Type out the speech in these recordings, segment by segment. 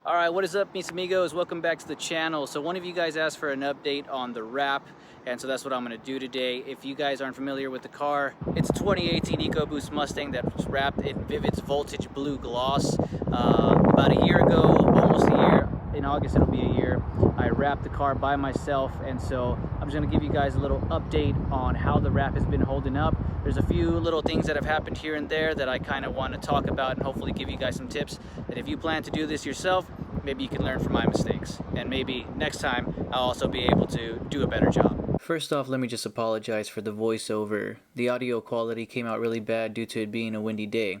Alright, what is up, mis amigos? Welcome back to the channel. So one of you guys asked for an update on the wrap, and so that's what I'm going to do today. If you guys aren't familiar with the car, it's a 2018 EcoBoost Mustang that's wrapped in ViVViD's Voltage Blue Gloss. About a year ago, almost a year, in August it'll be a year, I wrapped the car by myself, and so I'm just going to give you guys a little update on how the wrap has been holding up. There's a few little things that have happened here and there that I kind of want to talk about and hopefully give you guys some tips that if you plan to do this yourself, maybe you can learn from my mistakes, and maybe next time I'll also be able to do a better job. First off, let me just apologize for the voiceover. The audio quality came out really bad due to it being a windy day.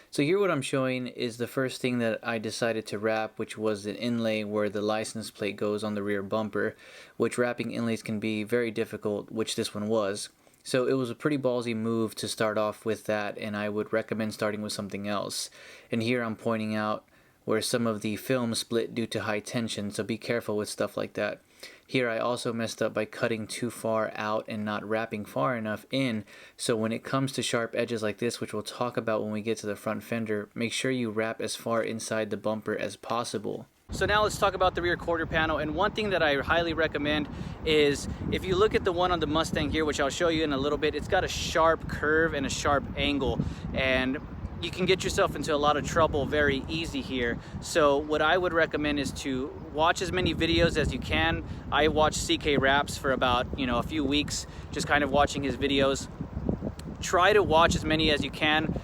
So here what I'm showing is the first thing that I decided to wrap, which was an inlay where the license plate goes on the rear bumper, which wrapping inlays can be very difficult, which this one was. So it was a pretty ballsy move to start off with that, and I would recommend starting with something else. And here I'm pointing out where some of the film split due to high tension, so be careful with stuff like that. Here I also messed up by cutting too far out and not wrapping far enough in, so when it comes to sharp edges like this, which we'll talk about when we get to the front fender, make sure you wrap as far inside the bumper as possible. So now let's talk about the rear quarter panel, and one thing that I highly recommend is if you look at the one on the Mustang here, which I'll show you in a little bit, it's got a sharp curve and a sharp angle, and you can get yourself into a lot of trouble very easy here. So what I would recommend is to watch as many videos as you can. I watched CK Wraps for about a few weeks, just kind of watching his videos. Try to watch as many as you can.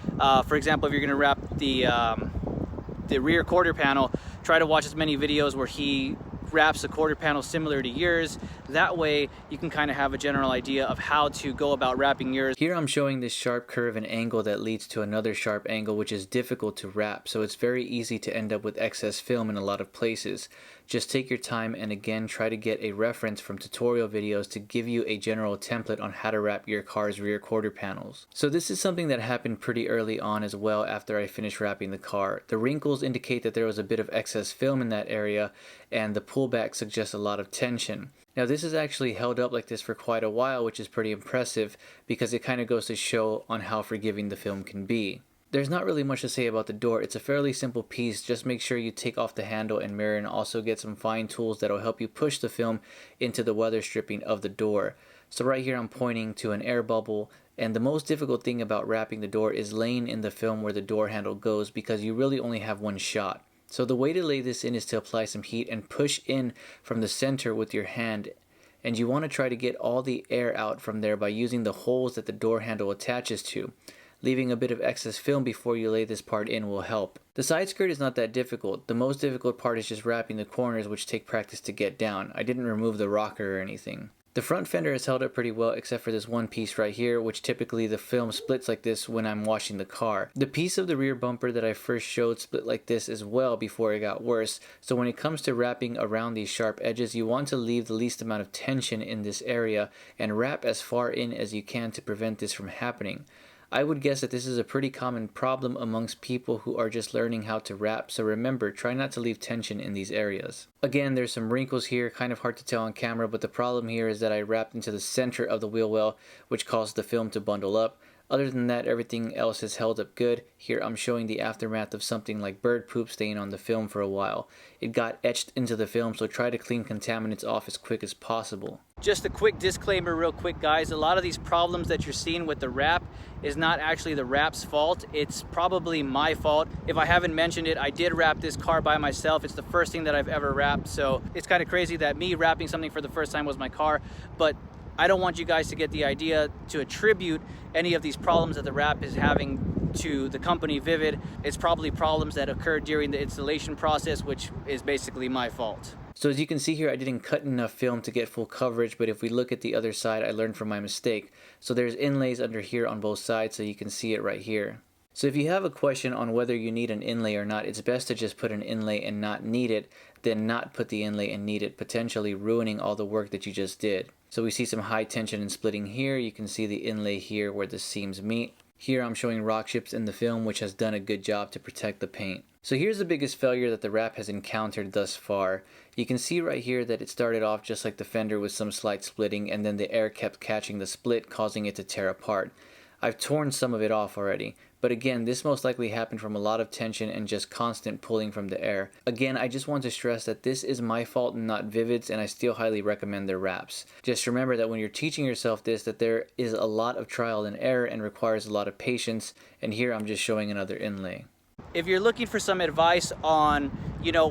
For example, if you're going to wrap the rear quarter panel, try to watch as many videos where he wraps a quarter panel similar to yours. That way you can kind of have a general idea of how to go about wrapping yours. Here I'm showing this sharp curve and angle that leads to another sharp angle, which is difficult to wrap, so it's very easy to end up with excess film in a lot of places. Just take your time and again try to get a reference from tutorial videos to give you a general template on how to wrap your car's rear quarter panels. So this is something that happened pretty early on as well after I finished wrapping the car. The wrinkles indicate that there was a bit of excess film in that area, and the pullback suggests a lot of tension. Now this is actually held up like this for quite a while, which is pretty impressive because it kind of goes to show on how forgiving the film can be. There's not really much to say about the door. It's a fairly simple piece. Just make sure you take off the handle and mirror and also get some fine tools that'll help you push the film into the weather stripping of the door. So right here I'm pointing to an air bubble, and the most difficult thing about wrapping the door is laying in the film where the door handle goes because you really only have one shot. So the way to lay this in is to apply some heat and push in from the center with your hand, and you want to try to get all the air out from there by using the holes that the door handle attaches to. Leaving a bit of excess film before you lay this part in will help. The side skirt is not that difficult. The most difficult part is just wrapping the corners, which take practice to get down. I didn't remove the rocker or anything. The front fender has held up pretty well except for this one piece right here, which typically the film splits like this when I'm washing the car. The piece of the rear bumper that I first showed split like this as well before it got worse, so when it comes to wrapping around these sharp edges, you want to leave the least amount of tension in this area and wrap as far in as you can to prevent this from happening. I would guess that this is a pretty common problem amongst people who are just learning how to wrap, so remember, try not to leave tension in these areas. Again, there's some wrinkles here, kind of hard to tell on camera, but the problem here is that I wrapped into the center of the wheel well, which caused the film to bundle up. Other than that, everything else has held up good. Here I'm showing the aftermath of something like bird poop staying on the film for a while. It got etched into the film, so try to clean contaminants off as quick as possible. Just a quick disclaimer real quick, guys. A lot of these problems that you're seeing with the wrap is not actually the wrap's fault. It's probably my fault. If I haven't mentioned it, I did wrap this car by myself. It's the first thing that I've ever wrapped, so it's kind of crazy that me wrapping something for the first time was my car, but I don't want you guys to get the idea to attribute any of these problems that the wrap is having to the company ViVViD. It's probably problems that occurred during the installation process, which is basically my fault. So as you can see here, I didn't cut enough film to get full coverage, but if we look at the other side, I learned from my mistake. So there's inlays under here on both sides, so you can see it right here. So if you have a question on whether you need an inlay or not, it's best to just put an inlay and not need it, than not put the inlay and need it, potentially ruining all the work that you just did. So we see some high tension and splitting here. You can see the inlay here where the seams meet. Here I'm showing rock chips in the film, which has done a good job to protect the paint. So here's the biggest failure that the wrap has encountered thus far. You can see right here that it started off just like the fender with some slight splitting, and then the air kept catching the split, causing it to tear apart. I've torn some of it off already. But again, this most likely happened from a lot of tension and just constant pulling from the air. Again, I just want to stress that this is my fault and not ViVViD's, and I still highly recommend their wraps. Just remember that when you're teaching yourself this, that there is a lot of trial and error and requires a lot of patience, and here I'm just showing another inlay. If you're looking for some advice on,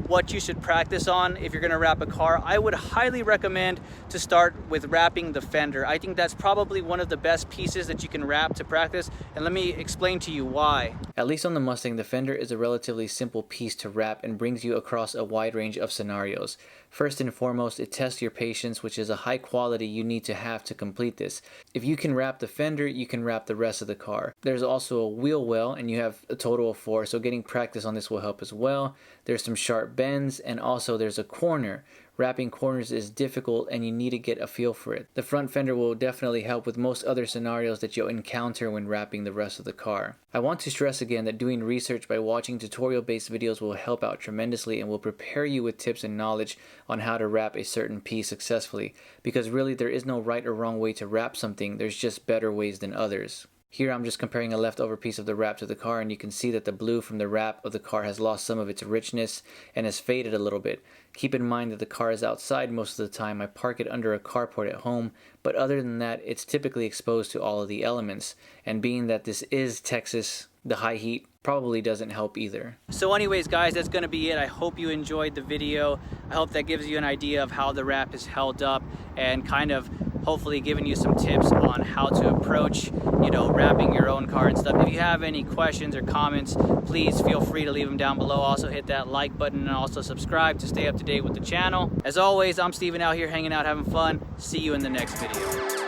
what you should practice on if you're gonna wrap a car, I would highly recommend to start with wrapping the fender. I think that's probably one of the best pieces that you can wrap to practice, and let me explain to you why. At least on the Mustang, the fender is a relatively simple piece to wrap and brings you across a wide range of scenarios. First and foremost, it tests your patience, which is a high quality you need to have to complete this. If you can wrap the fender, you can wrap the rest of the car. There's also a wheel well, and you have a total of 4, so getting practice on this will help as well. There's some sharp bends, and also there's a corner. Wrapping corners is difficult and you need to get a feel for it. The front fender will definitely help with most other scenarios that you'll encounter when wrapping the rest of the car. I want to stress again that doing research by watching tutorial-based videos will help out tremendously and will prepare you with tips and knowledge on how to wrap a certain piece successfully, because really there is no right or wrong way to wrap something, there's just better ways than others. Here I'm just comparing a leftover piece of the wrap to the car, and you can see that the blue from the wrap of the car has lost some of its richness and has faded a little bit. Keep in mind that the car is outside most of the time. I park it under a carport at home, but other than that, it's typically exposed to all of the elements. And being that this is Texas, the high heat probably doesn't help either. So anyways guys, that's going to be it. I hope you enjoyed the video. I hope that gives you an idea of how the wrap is held up and kind of hopefully giving you some tips on how to approach, wrapping your own car and stuff. If you have any questions or comments, please feel free to leave them down below. Also hit that like button and also subscribe to stay up to date with the channel. As always, I'm Steven out here hanging out, having fun. See you in the next video.